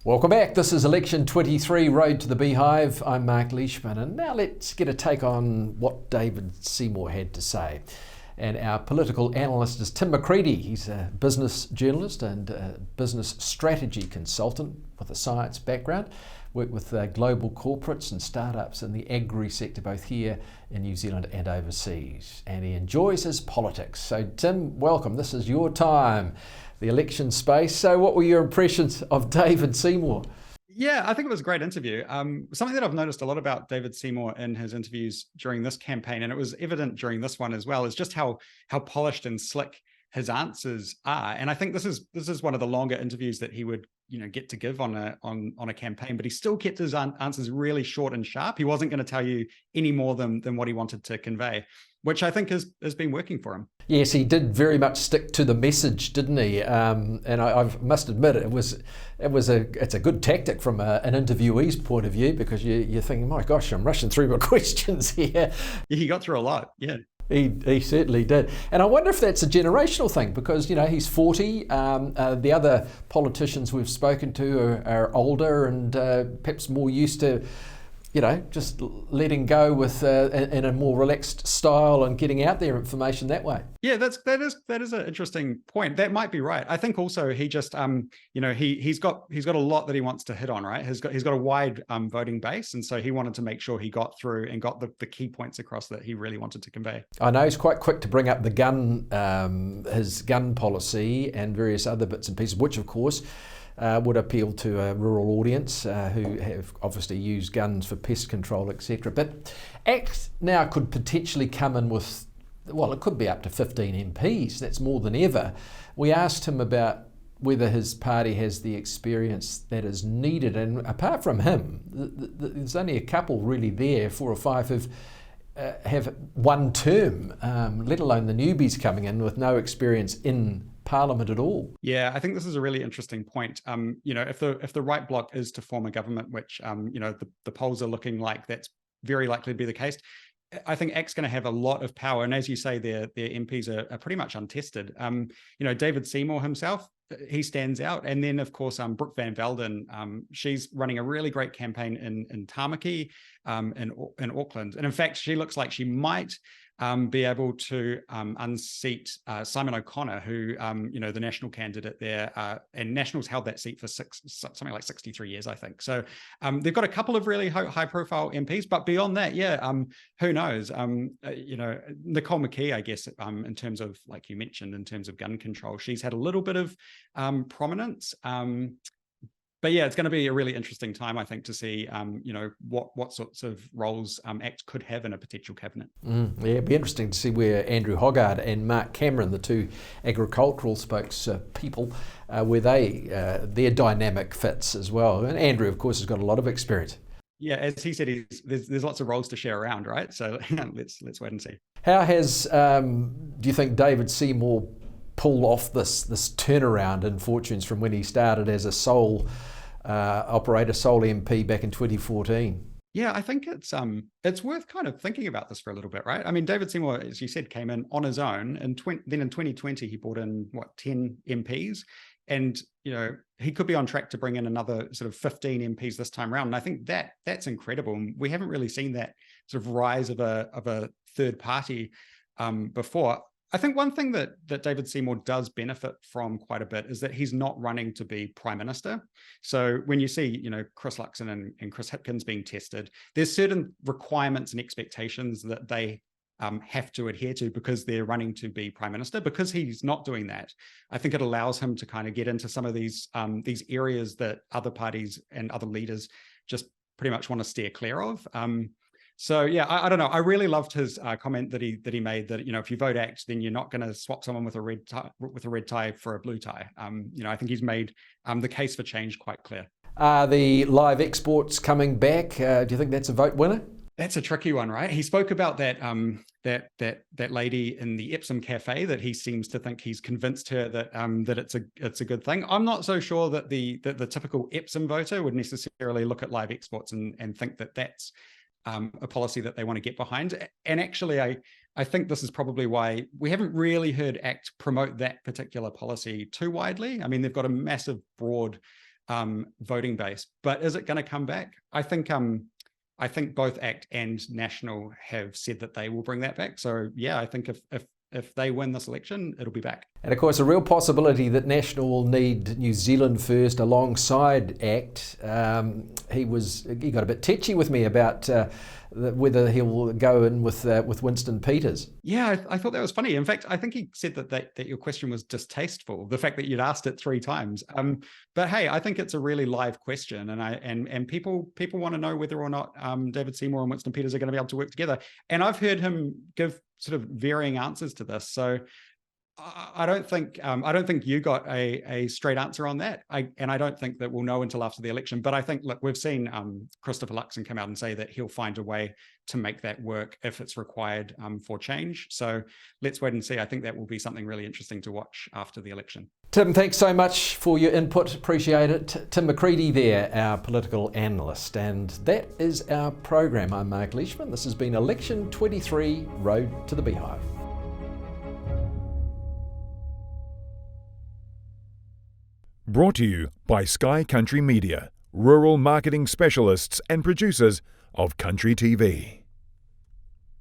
Welcome back. This is Election 23, Road to the Beehive. I'm Mark Leishman, and now let's get a take on what David Seymour had to say. And our political analyst is Tim McCready. He's a business journalist and a business strategy consultant with a science background. Worked with global corporates and startups in the agri sector, both here in New Zealand and overseas. And he enjoys his politics. So Tim, welcome. This is your time, the election space. So what were your impressions of David Seymour? Yeah, I think it was a great interview. Something that I've noticed a lot about David Seymour in his interviews during this campaign, and it was evident during this one as well, is just how polished and slick his answers are. And I think this is one of the longer interviews that he would get to give on a campaign, but he still kept his answers really short and sharp. He wasn't going to tell you any more than what he wanted to convey, which I think has been working for him. Yes, he did very much stick to the message, didn't he? And I must admit, it's a good tactic from an interviewee's point of view, because you're thinking, my gosh, I'm rushing through my questions here. Yeah, he got through a lot. Yeah. He certainly did. And I wonder if that's a generational thing, because, he's 40. The other politicians we've spoken to are older and perhaps more used to, just letting go with in a more relaxed style and getting out their information that way. Yeah, that is an interesting point. That might be right. I think also he just he's got a lot that he wants to hit on, right? He's got a wide voting base, and so he wanted to make sure he got through and got the key points across that he really wanted to convey. I know he's quite quick to bring up the gun, his gun policy and various other bits and pieces, which of course would appeal to a rural audience who have obviously used guns for pest control, etc. But ACT now could potentially come in with, it could be up to 15 MPs. That's more than ever. We asked him about whether his party has the experience that is needed, and apart from him, there's only a couple really there, 4 or 5 who've have one term, let alone the newbies coming in with no experience in Parliament at all. Yeah, I think this is a really interesting point. If the right bloc is to form a government, which the polls are looking like that's very likely to be the case, I think ACT's going to have a lot of power, and as you say, their MPs are pretty much untested. David Seymour himself, he stands out, and then of course Brooke Van Velden, she's running a really great campaign in Tamaki, in Auckland, and in fact she looks like she might be able to unseat Simon O'Connor, who the national candidate there, and Nationals held that seat for something like 63 years, I think. So they've got a couple of really high-profile MPs, but beyond that, who knows? Nicole McKee, I guess, in terms of, like you mentioned, in terms of gun control, she's had a little bit of prominence. But yeah, it's going to be a really interesting time, I think, to see, what sorts of roles ACT could have in a potential cabinet. Yeah, it'd be interesting to see where Andrew Hoggard and Mark Cameron, the two agricultural spokespeople, where their dynamic fits as well. And Andrew, of course, has got a lot of experience. Yeah, as he said, there's lots of roles to share around, right? So let's wait and see. How has do you think David Seymour pulled off this turnaround in fortunes from when he started as a sole MP back in 2014? Yeah, I think it's worth kind of thinking about this for a little bit, right? I mean, David Seymour, as you said, came in on his own, and then in 2020 he brought in 10 MPs, and he could be on track to bring in another sort of 15 MPs this time around. And I think that's incredible. And we haven't really seen that sort of rise of a third party before. I think one thing that David Seymour does benefit from quite a bit is that he's not running to be Prime Minister. So when you see, Chris Luxon and Chris Hipkins being tested, there's certain requirements and expectations that they have to adhere to because they're running to be Prime Minister. Because he's not doing that, I think it allows him to kind of get into some of these areas that other parties and other leaders just pretty much want to steer clear of. So yeah, I don't know. I really loved his comment that he made that if you vote ACT, then you're not going to swap someone with a red tie for a blue tie. I think he's made the case for change quite clear. Are the live exports coming back? Do you think that's a vote winner? That's a tricky one, right? He spoke about that lady in the Epsom Cafe, that he seems to think he's convinced her that it's a good thing. I'm not so sure that the typical Epsom voter would necessarily look at live exports and think that that's a policy that they want to get behind. And actually, I think this is probably why we haven't really heard ACT promote that particular policy too widely. I mean, they've got a massive, broad voting base. But is it going to come back? I think both ACT and National have said that they will bring that back. So yeah, I think if they win this election, it'll be back. And of course, a real possibility that National will need New Zealand First alongside ACT. He got a bit tetchy with me about whether he'll go in with Winston Peters. Yeah, I thought that was funny. In fact, I think he said that your question was distasteful, the fact that you'd asked it 3 times. But hey, I think it's a really live question, and people want to know whether or not David Seymour and Winston Peters are going to be able to work together. And I've heard him give sort of varying answers to this. So I don't think you got a straight answer on that. I don't think that we'll know until after the election. But I think, look, we've seen Christopher Luxon come out and say that he'll find a way to make that work if it's required for change. So let's wait and see. I think that will be something really interesting to watch after the election. Tim, thanks so much for your input. Appreciate it. Tim McCready there, our political analyst. And that is our program. I'm Mark Leishman. This has been Election 23, Road to the Beehive. Brought to you by Sky Country Media, rural marketing specialists and producers of Country TV.